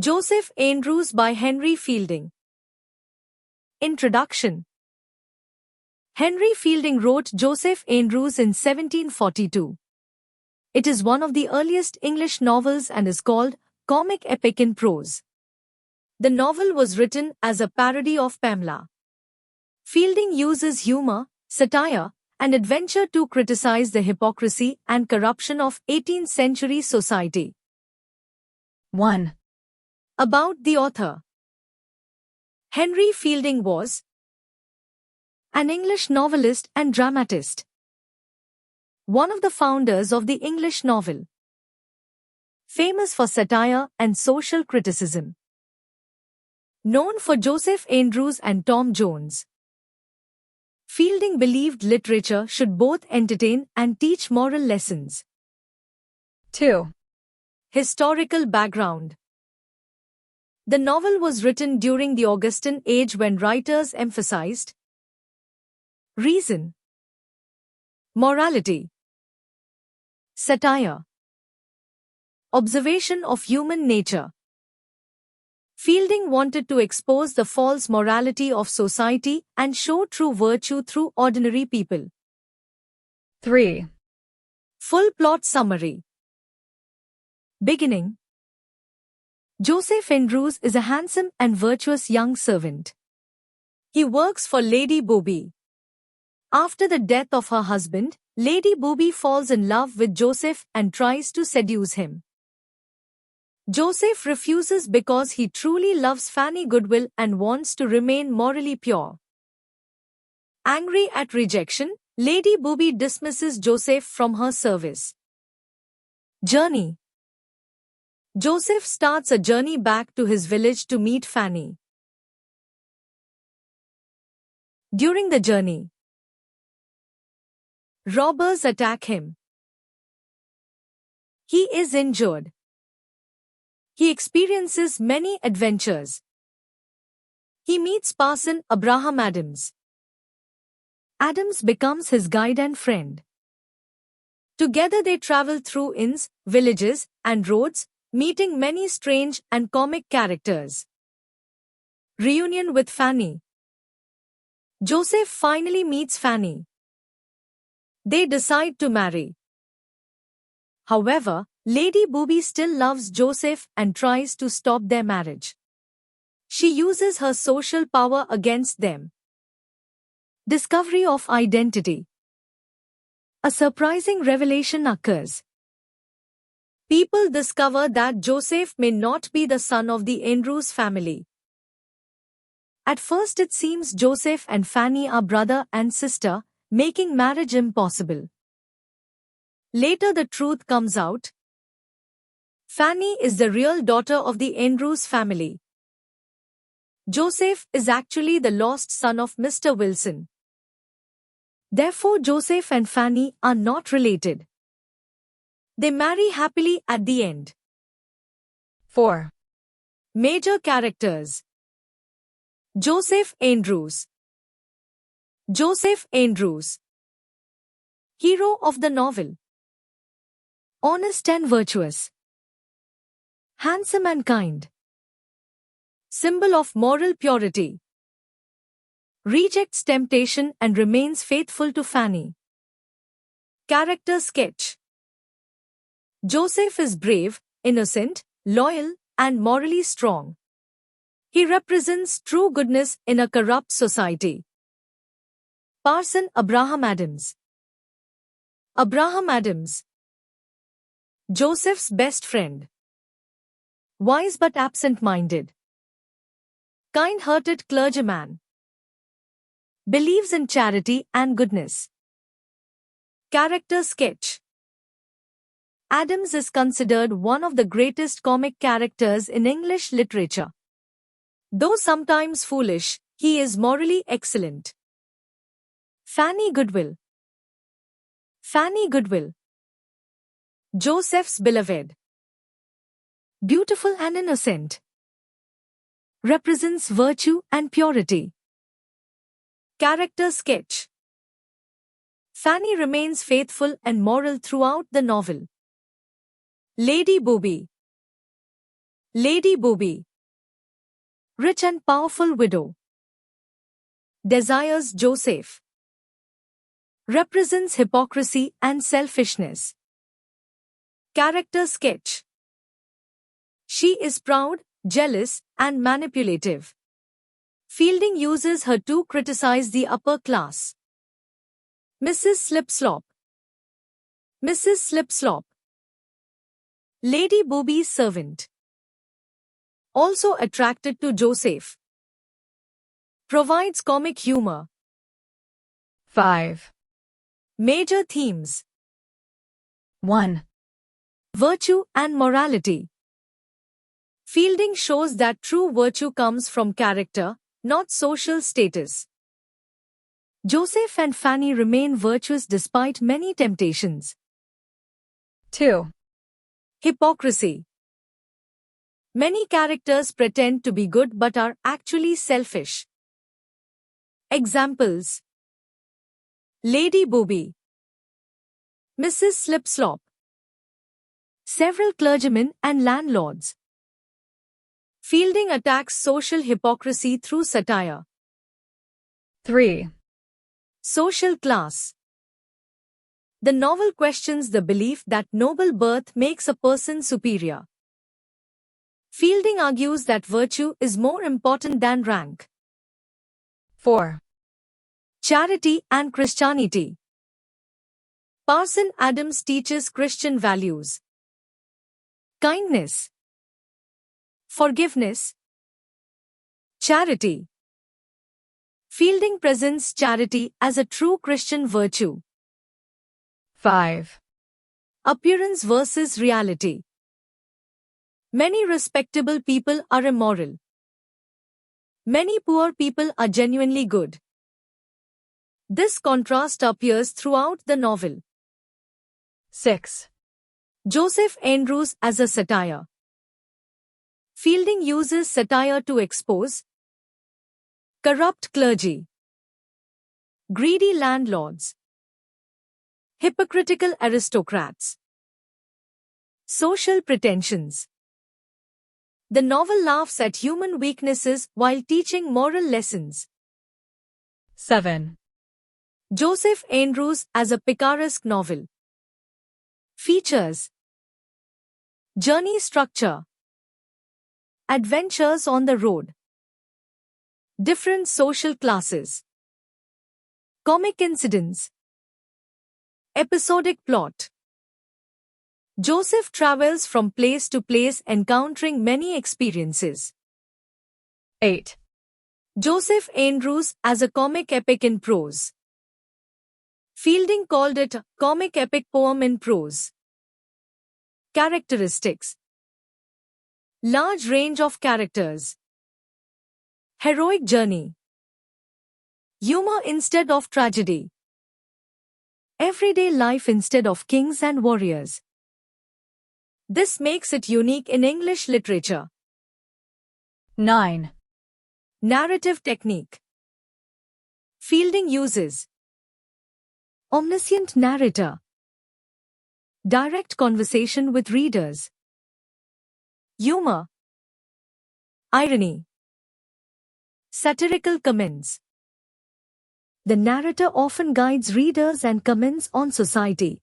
Joseph Andrews by Henry Fielding. Introduction. Henry Fielding wrote Joseph Andrews in 1742. It is one of the earliest English novels and is called comic epic in prose. The novel was written as a parody of Pamela. Fielding uses humor, satire, and adventure to criticize the hypocrisy and corruption of 18th-century society. 1. About the author. Henry Fielding was an English novelist and dramatist. One of the founders of the English novel. Famous for satire and social criticism. Known for Joseph Andrews and Tom Jones. Fielding believed literature should both entertain and teach moral lessons. 2. Historical background. The novel was written during the Augustan age when writers emphasized reason, morality, satire, observation of human nature. Fielding wanted to expose the false morality of society and show true virtue through ordinary people. 3. Full plot summary. Beginning. Joseph Andrews is a handsome and virtuous young servant. He works for Lady Booby. After the death of her husband, Lady Booby falls in love with Joseph and tries to seduce him. Joseph refuses because he truly loves Fanny Goodwill and wants to remain morally pure. Angry at rejection, Lady Booby dismisses Joseph from her service. Journey. Joseph starts a journey back to his village to meet Fanny. During the journey, robbers attack him. He is injured. He experiences many adventures. He meets Parson Abraham Adams. Adams becomes his guide and friend. Together they travel through inns, villages, and roads, meeting many strange and comic characters. Reunion with Fanny. Joseph finally meets Fanny. They decide to marry. However, Lady Booby still loves Joseph and tries to stop their marriage. She uses her social power against them. Discovery of identity. A surprising revelation occurs. People discover that Joseph may not be the son of the Andrews family. At first it seems Joseph and Fanny are brother and sister, making marriage impossible. Later the truth comes out. Fanny is the real daughter of the Andrews family. Joseph is actually the lost son of Mr. Wilson. Therefore Joseph and Fanny are not related. They marry happily at the end. 4. Major characters. Joseph Andrews. Joseph Andrews. Hero of the novel. Honest and virtuous. Handsome and kind. Symbol of moral purity. Rejects temptation and remains faithful to Fanny. Character sketch. Joseph is brave, innocent, loyal, and morally strong. He represents true goodness in a corrupt society. Parson Abraham Adams. Abraham Adams. Joseph's best friend. Wise but absent-minded. Kind-hearted clergyman. Believes in charity and goodness. Character sketch. Adams is considered one of the greatest comic characters in English literature. Though sometimes foolish, he is morally excellent. Fanny Goodwill. Fanny Goodwill. Joseph's beloved. Beautiful and innocent. Represents virtue and purity. Character sketch. Fanny remains faithful and moral throughout the novel. Lady Booby. Lady Booby. Rich and powerful widow. Desires Joseph. Represents hypocrisy and selfishness. Character sketch. She is proud, jealous, and manipulative. Fielding uses her to criticize the upper class. Mrs. Slipslop. Mrs. Slipslop. Lady Booby's servant. Also attracted to Joseph. Provides comic humor. 5. Major themes. 1. Virtue and morality. Fielding shows that true virtue comes from character, not social status. Joseph and Fanny remain virtuous despite many temptations. 2. Hypocrisy. Many characters pretend to be good but are actually selfish. Examples. Lady Booby. Mrs. Slipslop. Several clergymen and landlords. Fielding attacks social hypocrisy through satire. 3. Social class. The novel questions the belief that noble birth makes a person superior. Fielding argues that virtue is more important than rank. 4. Charity and Christianity. Parson Adams teaches Christian values. Kindness. Forgiveness. Charity. Fielding presents charity as a true Christian virtue. 5. Appearance versus reality. Many respectable people are immoral. Many poor people are genuinely good. This contrast appears throughout the novel. 6. Joseph Andrews as a satire. Fielding uses satire to expose corrupt clergy, greedy landlords, hypocritical aristocrats, social pretensions. The novel laughs at human weaknesses while teaching moral lessons. 7. Joseph Andrews as a picaresque novel. Features: journey structure, adventures on the road, different social classes, comic incidents, episodic plot. Joseph travels from place to place encountering many experiences. 8. Joseph Andrews as a comic epic in prose. Fielding called it a comic epic poem in prose. Characteristics: large range of characters, heroic journey, humor instead of tragedy, everyday life instead of kings and warriors. This makes it unique in English literature. 9. Narrative technique. Fielding uses omniscient narrator, direct conversation with readers, humor, irony, satirical comments. The narrator often guides readers and comments on society,